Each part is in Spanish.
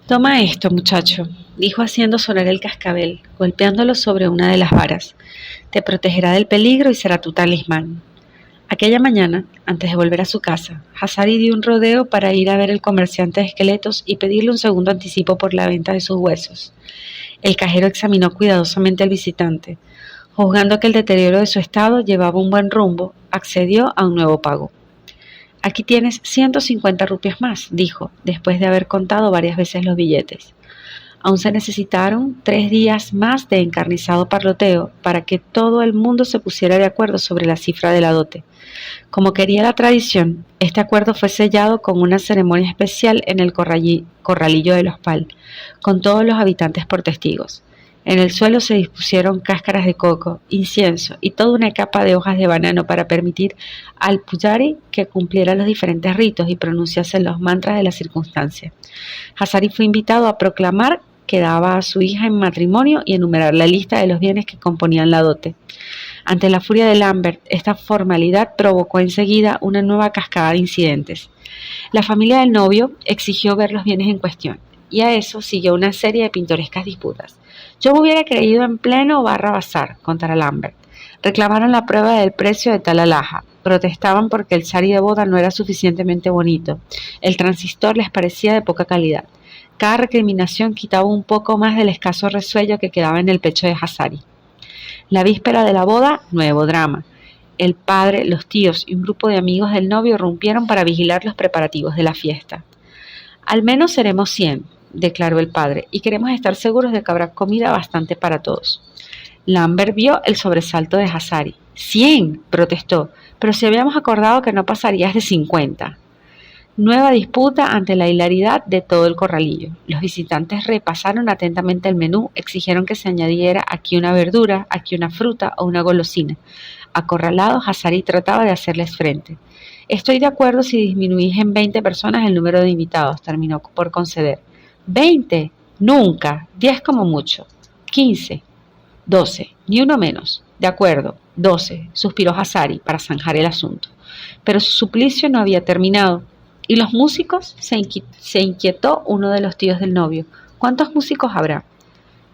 Toma esto, muchacho, dijo haciendo sonar el cascabel, golpeándolo sobre una de las varas. Te protegerá del peligro y será tu talismán. Aquella mañana, antes de volver a su casa, Hassari dio un rodeo para ir a ver al comerciante de esqueletos y pedirle un segundo anticipo por la venta de sus huesos. El cajero examinó cuidadosamente al visitante. Juzgando que el deterioro de su estado llevaba un buen rumbo, accedió a un nuevo pago. Aquí tienes 150 rupias más, dijo, después de haber contado varias veces los billetes. Aún se necesitaron 3 días más de encarnizado parloteo para que todo el mundo se pusiera de acuerdo sobre la cifra de la dote. Como quería la tradición, este acuerdo fue sellado con una ceremonia especial en el corralillo de los Pal, con todos los habitantes por testigos. En el suelo se dispusieron cáscaras de coco, incienso y toda una capa de hojas de banano para permitir al pujari que cumpliera los diferentes ritos y pronunciase los mantras de la circunstancia. Hassari fue invitado a proclamar que daba a su hija en matrimonio y enumerar la lista de los bienes que componían la dote. Ante la furia de Lambert, esta formalidad provocó enseguida una nueva cascada de incidentes. La familia del novio exigió ver los bienes en cuestión, y a eso siguió una serie de pintorescas disputas. Yo me hubiera creído en pleno Barra Bazar, contara Lambert. Reclamaron la prueba del precio de tal alhaja. Protestaban porque el sari de boda no era suficientemente bonito. El transistor les parecía de poca calidad. Cada recriminación quitaba un poco más del escaso resuello que quedaba en el pecho de Hassari. La víspera de la boda, nuevo drama. El padre, los tíos y un grupo de amigos del novio irrumpieron para vigilar los preparativos de la fiesta. Al menos seremos 100, declaró el padre, y queremos estar seguros de que habrá comida bastante para todos. Lambert vio el sobresalto de Hassari. 100, protestó, pero si habíamos acordado que no pasarías de 50. Nueva disputa ante la hilaridad de todo el corralillo. Los visitantes repasaron atentamente el menú, exigieron que se añadiera aquí una verdura, aquí una fruta o una golosina. Acorralado, Hassari trataba de hacerles frente. Estoy de acuerdo si disminuís en 20 personas el número de invitados, terminó por conceder. 20, nunca, 10 como mucho, 15, 12, ni uno menos. De acuerdo, 12, suspiró Hassari para zanjar el asunto. Pero su suplicio no había terminado. ¿Y los músicos? Se inquietó uno de los tíos del novio. ¿Cuántos músicos habrá?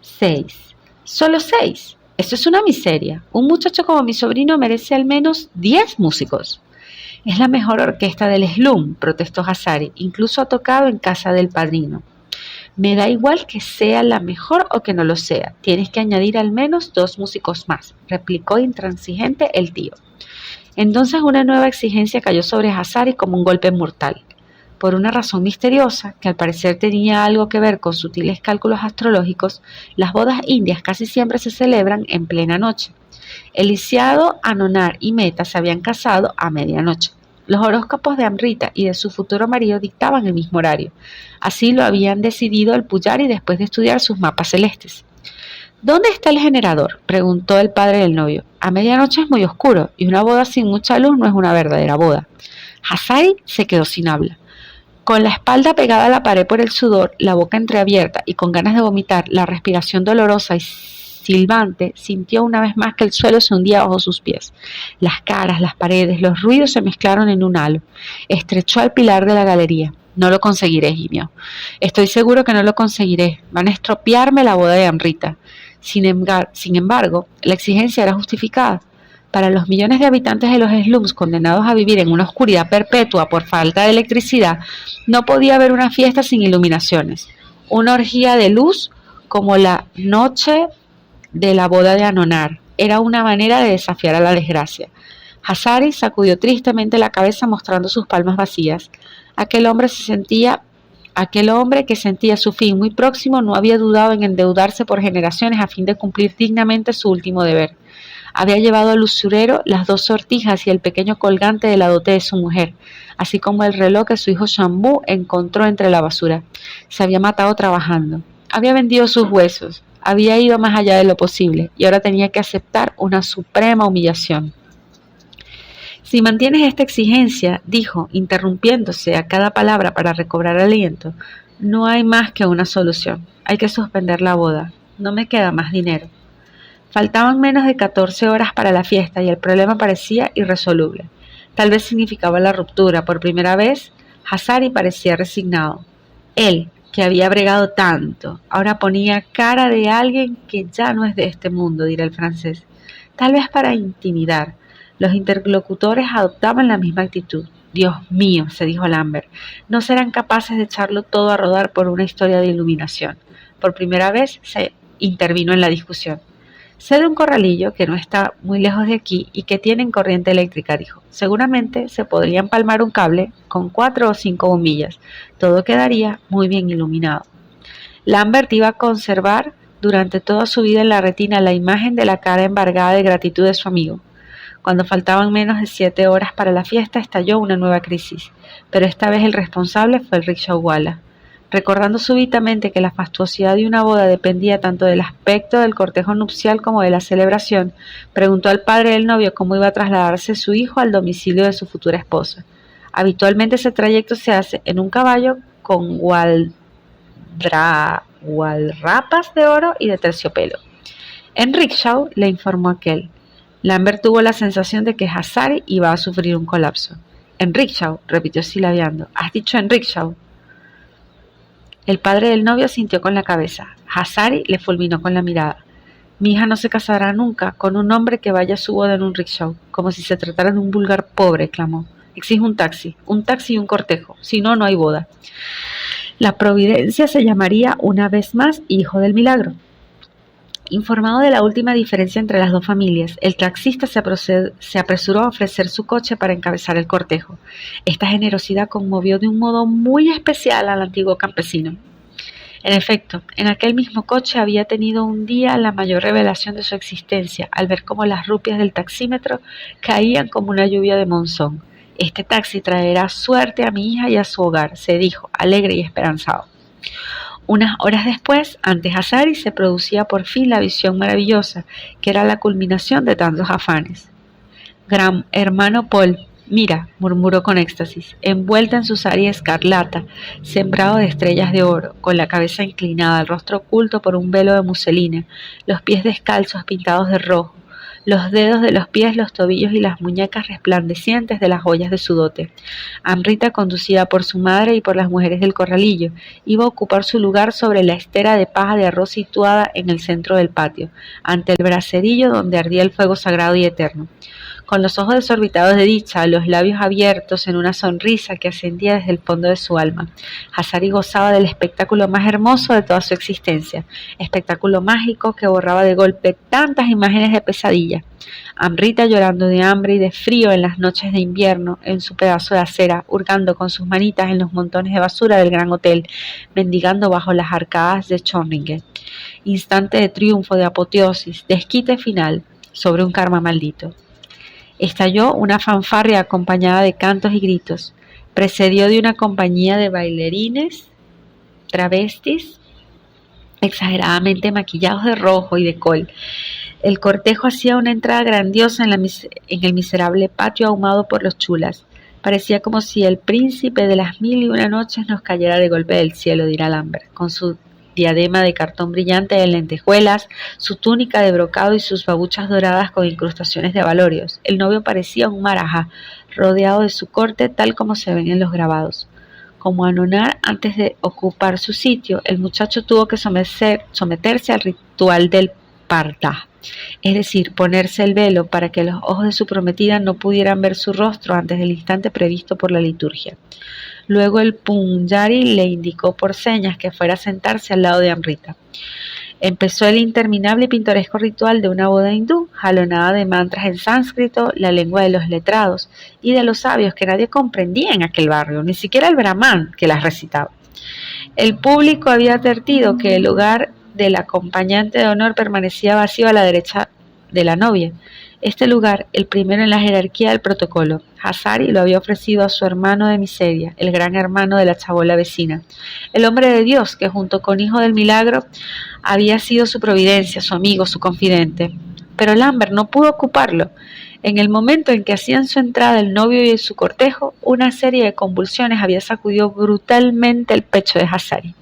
6. ¿Solo 6? Eso es una miseria. Un muchacho como mi sobrino merece al menos 10 músicos. Es la mejor orquesta del Slum, protestó Hassari. Incluso ha tocado en casa del padrino. Me da igual que sea la mejor o que no lo sea. Tienes que añadir al menos 2 músicos más, replicó intransigente el tío. Entonces una nueva exigencia cayó sobre Hassari como un golpe mortal. Por una razón misteriosa, que al parecer tenía algo que ver con sutiles cálculos astrológicos, las bodas indias casi siempre se celebran en plena noche. El lisiado Anonar y Meta se habían casado a medianoche. Los horóscopos de Amrita y de su futuro marido dictaban el mismo horario. Así lo habían decidido el pujari después de estudiar sus mapas celestes. ¿Dónde está el generador?, preguntó el padre del novio. A medianoche es muy oscuro, y una boda sin mucha luz no es una verdadera boda. Hassari se quedó sin habla. Con la espalda pegada a la pared por el sudor, la boca entreabierta y con ganas de vomitar, la respiración dolorosa y silbante, sintió una vez más que el suelo se hundía bajo sus pies. Las caras, las paredes, los ruidos se mezclaron en un halo. Estrechó al pilar de la galería. No lo conseguiré, gimió. Estoy seguro que no lo conseguiré. Van a estropearme la boda de Amrita. Sin embargo, la exigencia era justificada. Para los millones de habitantes de los slums condenados a vivir en una oscuridad perpetua por falta de electricidad, no podía haber una fiesta sin iluminaciones. Una orgía de luz como la noche de la boda de Anonar era una manera de desafiar a la desgracia. Hassari sacudió tristemente la cabeza mostrando sus palmas vacías. Aquel hombre que sentía su fin muy próximo no había dudado en endeudarse por generaciones a fin de cumplir dignamente su último deber. Había llevado al usurero las 2 sortijas y el pequeño colgante de la dote de su mujer, así como el reloj que su hijo Shambhu encontró entre la basura. Se había matado trabajando. Había vendido sus huesos. Había ido más allá de lo posible y ahora tenía que aceptar una suprema humillación. Si mantienes esta exigencia, dijo, interrumpiéndose a cada palabra para recobrar aliento, no hay más que una solución. Hay que suspender la boda. No me queda más dinero. Faltaban menos de 14 horas para la fiesta y el problema parecía irresoluble. Tal vez significaba la ruptura. Por primera vez, Hassari parecía resignado. Él, que había bregado tanto. Ahora ponía cara de alguien que ya no es de este mundo, dirá el francés. Tal vez para intimidar. Los interlocutores adoptaban la misma actitud. Dios mío, se dijo Lambert, no serán capaces de echarlo todo a rodar por una historia de iluminación. Por primera vez se intervino en la discusión. Sé de un corralillo que no está muy lejos de aquí y que tienen corriente eléctrica, dijo. Seguramente se podría empalmar un cable con 4 o 5 bombillas. Todo quedaría muy bien iluminado. Lambert iba a conservar durante toda su vida en la retina la imagen de la cara embargada de gratitud de su amigo. Cuando faltaban menos de 7 horas para la fiesta, estalló una nueva crisis, pero esta vez el responsable fue el rickshawala. Recordando súbitamente que la fastuosidad de una boda dependía tanto del aspecto del cortejo nupcial como de la celebración, preguntó al padre del novio cómo iba a trasladarse su hijo al domicilio de su futura esposa. Habitualmente ese trayecto se hace en un caballo con gualrapas de oro y de terciopelo. En rickshaw, le informó aquel. Lambert tuvo la sensación de que Hazari iba a sufrir un colapso. En rickshaw, repitió silabeando. ¿Has dicho en rickshaw? El padre del novio asintió con la cabeza. Hazari le fulminó con la mirada. Mi hija no se casará nunca con un hombre que vaya a su boda en un rickshaw, como si se tratara de un vulgar pobre, clamó. Exijo un taxi y un cortejo, si no, no hay boda. La providencia se llamaría una vez más hijo del milagro. Informado de la última diferencia entre las dos familias, el taxista se apresuró a ofrecer su coche para encabezar el cortejo. Esta generosidad conmovió de un modo muy especial al antiguo campesino. En efecto, en aquel mismo coche había tenido un día la mayor revelación de su existencia, al ver cómo las rupias del taxímetro caían como una lluvia de monzón. Este taxi traerá suerte a mi hija y a su hogar, se dijo, alegre y esperanzado. Unas horas después, ante Hazari se producía por fin la visión maravillosa, que era la culminación de tantos afanes. Gran hermano Paul, mira, murmuró con éxtasis, envuelta en su saria escarlata, sembrado de estrellas de oro, con la cabeza inclinada, el rostro oculto por un velo de muselina, los pies descalzos pintados de rojo, los dedos de los pies, los tobillos y las muñecas resplandecientes de las joyas de su dote. Amrita, conducida por su madre y por las mujeres del corralillo, iba a ocupar su lugar sobre la estera de paja de arroz situada en el centro del patio, ante el braserillo donde ardía el fuego sagrado y eterno. Con los ojos desorbitados de dicha, los labios abiertos en una sonrisa que ascendía desde el fondo de su alma, Hazari gozaba del espectáculo más hermoso de toda su existencia, espectáculo mágico que borraba de golpe tantas imágenes de pesadilla. Amrita llorando de hambre y de frío en las noches de invierno en su pedazo de acera, hurgando con sus manitas en los montones de basura del gran hotel, mendigando bajo las arcadas de Schöningen. Instante de triunfo, de apoteosis, desquite final sobre un karma maldito. Estalló una fanfarria acompañada de cantos y gritos, precedió de una compañía de bailarines, travestis, exageradamente maquillados de rojo y de col. El cortejo hacía una entrada grandiosa en el miserable patio ahumado por los chulas. Parecía como si el príncipe de las 1001 noches nos cayera de golpe del cielo, dirá Lambert, con su diadema de cartón brillante de lentejuelas, su túnica de brocado y sus babuchas doradas con incrustaciones de abalorios. El novio parecía un marajá, rodeado de su corte tal como se ven en los grabados. Como anonar antes de ocupar su sitio, el muchacho tuvo que someterse al ritual del pardá, es decir, ponerse el velo para que los ojos de su prometida no pudieran ver su rostro antes del instante previsto por la liturgia. Luego el punjari le indicó por señas que fuera a sentarse al lado de Amrita. Empezó el interminable y pintoresco ritual de una boda hindú, jalonada de mantras en sánscrito, la lengua de los letrados y de los sabios que nadie comprendía en aquel barrio, ni siquiera el brahmán que las recitaba. El público había advertido que el lugar del acompañante de honor permanecía vacío a la derecha de la novia. Este lugar, el primero en la jerarquía del protocolo, Hazari lo había ofrecido a su hermano de miseria, el gran hermano de la chabola vecina, el hombre de Dios que junto con Hijo del Milagro había sido su providencia, su amigo, su confidente. Pero Lambert no pudo ocuparlo. En el momento en que hacían su entrada el novio y su cortejo, una serie de convulsiones había sacudido brutalmente el pecho de Hazari.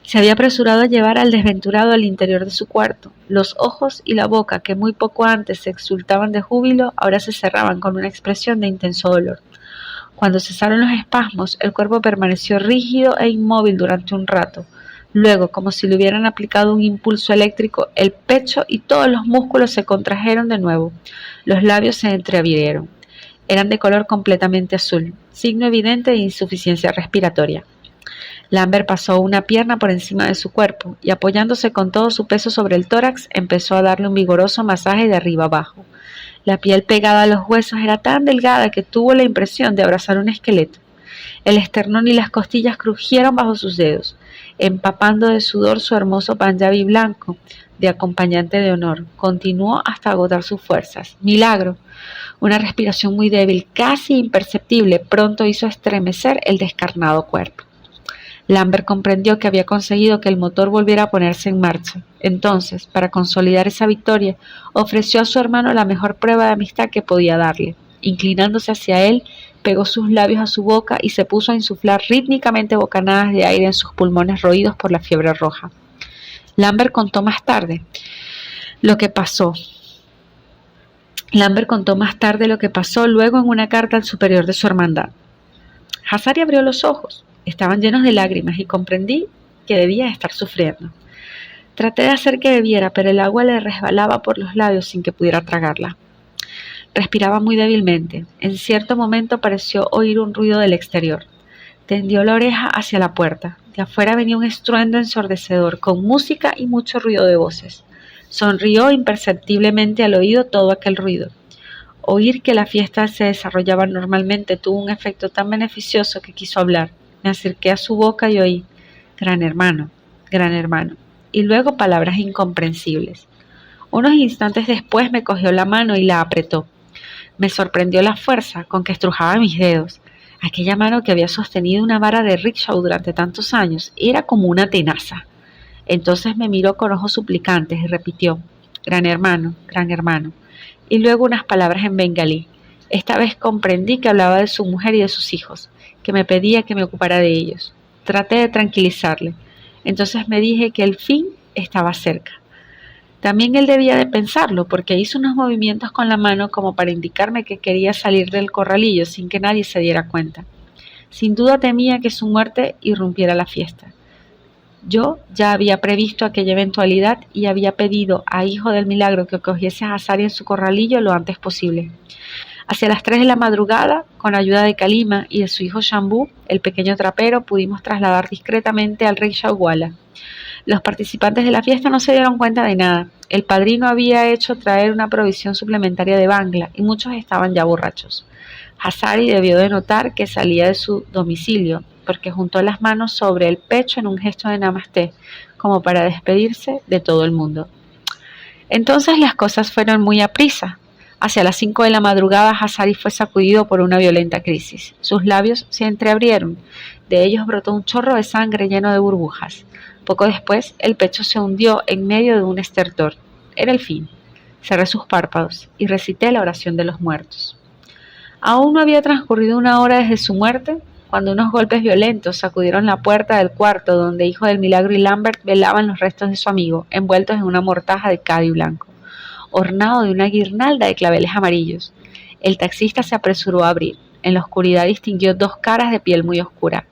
Se había apresurado a llevar al desventurado al interior de su cuarto. Los ojos y la boca, que muy poco antes se exultaban de júbilo, ahora se cerraban con una expresión de intenso dolor. Cuando cesaron los espasmos, el cuerpo permaneció rígido e inmóvil durante un rato. Luego, como si le hubieran aplicado un impulso eléctrico, el pecho y todos los músculos se contrajeron de nuevo. Los labios se entreabrieron. Eran de color completamente azul, signo evidente de insuficiencia respiratoria. Lambert pasó una pierna por encima de su cuerpo y, apoyándose con todo su peso sobre el tórax, empezó a darle un vigoroso masaje de arriba abajo. La piel pegada a los huesos era tan delgada que tuvo la impresión de abrazar un esqueleto. El esternón y las costillas crujieron bajo sus dedos, empapando de sudor su hermoso panjabi blanco de acompañante de honor. Continuó hasta agotar sus fuerzas. Milagro. Una respiración muy débil, casi imperceptible, pronto hizo estremecer el descarnado cuerpo. Lambert comprendió que había conseguido que el motor volviera a ponerse en marcha. Entonces, para consolidar esa victoria, ofreció a su hermano la mejor prueba de amistad que podía darle. Inclinándose hacia él, pegó sus labios a su boca y se puso a insuflar rítmicamente bocanadas de aire en sus pulmones roídos por la fiebre roja. Lambert contó más tarde lo que pasó luego en una carta al superior de su hermandad. Hazari abrió los ojos. Estaban llenos de lágrimas y comprendí que debía estar sufriendo. Traté de hacer que bebiera, pero el agua le resbalaba por los labios sin que pudiera tragarla. Respiraba muy débilmente. En cierto momento pareció oír un ruido del exterior. Tendió la oreja hacia la puerta. De afuera venía un estruendo ensordecedor, con música y mucho ruido de voces. Sonrió imperceptiblemente al oído todo aquel ruido. Oír que la fiesta se desarrollaba normalmente tuvo un efecto tan beneficioso que quiso hablar. Me acerqué a su boca y oí, gran hermano, y luego palabras incomprensibles. Unos instantes después me cogió la mano y la apretó. Me sorprendió la fuerza con que estrujaba mis dedos. Aquella mano que había sostenido una vara de rickshaw durante tantos años era como una tenaza. Entonces me miró con ojos suplicantes y repitió, gran hermano, y luego unas palabras en bengalí. Esta vez comprendí que hablaba de su mujer y de sus hijos, que me pedía que me ocupara de ellos. Traté de tranquilizarle. Entonces me dije que el fin estaba cerca. También él debía de pensarlo, porque hizo unos movimientos con la mano como para indicarme que quería salir del corralillo sin que nadie se diera cuenta. Sin duda temía que su muerte irrumpiera la fiesta. Yo ya había previsto aquella eventualidad y había pedido a Hijo del Milagro que cogiese a Hazari en su corralillo lo antes posible. Hacia las 3 de la madrugada, con ayuda de Kalima y de su hijo Shambhu, el pequeño trapero, pudimos trasladar discretamente al rickshaw Wala. Los participantes de la fiesta no se dieron cuenta de nada. El padrino había hecho traer una provisión suplementaria de bangla y muchos estaban ya borrachos. Hazari debió de notar que salía de su domicilio, porque juntó las manos sobre el pecho en un gesto de namasté, como para despedirse de todo el mundo. Entonces las cosas fueron muy aprisa. Hacia las 5 de la madrugada, Hazari fue sacudido por una violenta crisis. Sus labios se entreabrieron. De ellos brotó un chorro de sangre lleno de burbujas. Poco después, el pecho se hundió en medio de un estertor. Era el fin. Cerré sus párpados y recité la oración de los muertos. Aún no había transcurrido una hora desde su muerte, cuando unos golpes violentos sacudieron la puerta del cuarto donde Hijo del Milagro y Lambert velaban los restos de su amigo, envueltos en una mortaja de cadi blanco, ornado de una guirnalda de claveles amarillos. El taxista se apresuró a abrir. En la oscuridad distinguió dos caras de piel muy oscura.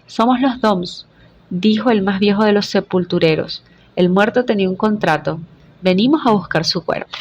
«Somos los Doms», dijo el más viejo de los sepultureros. «El muerto tenía un contrato. Venimos a buscar su cuerpo».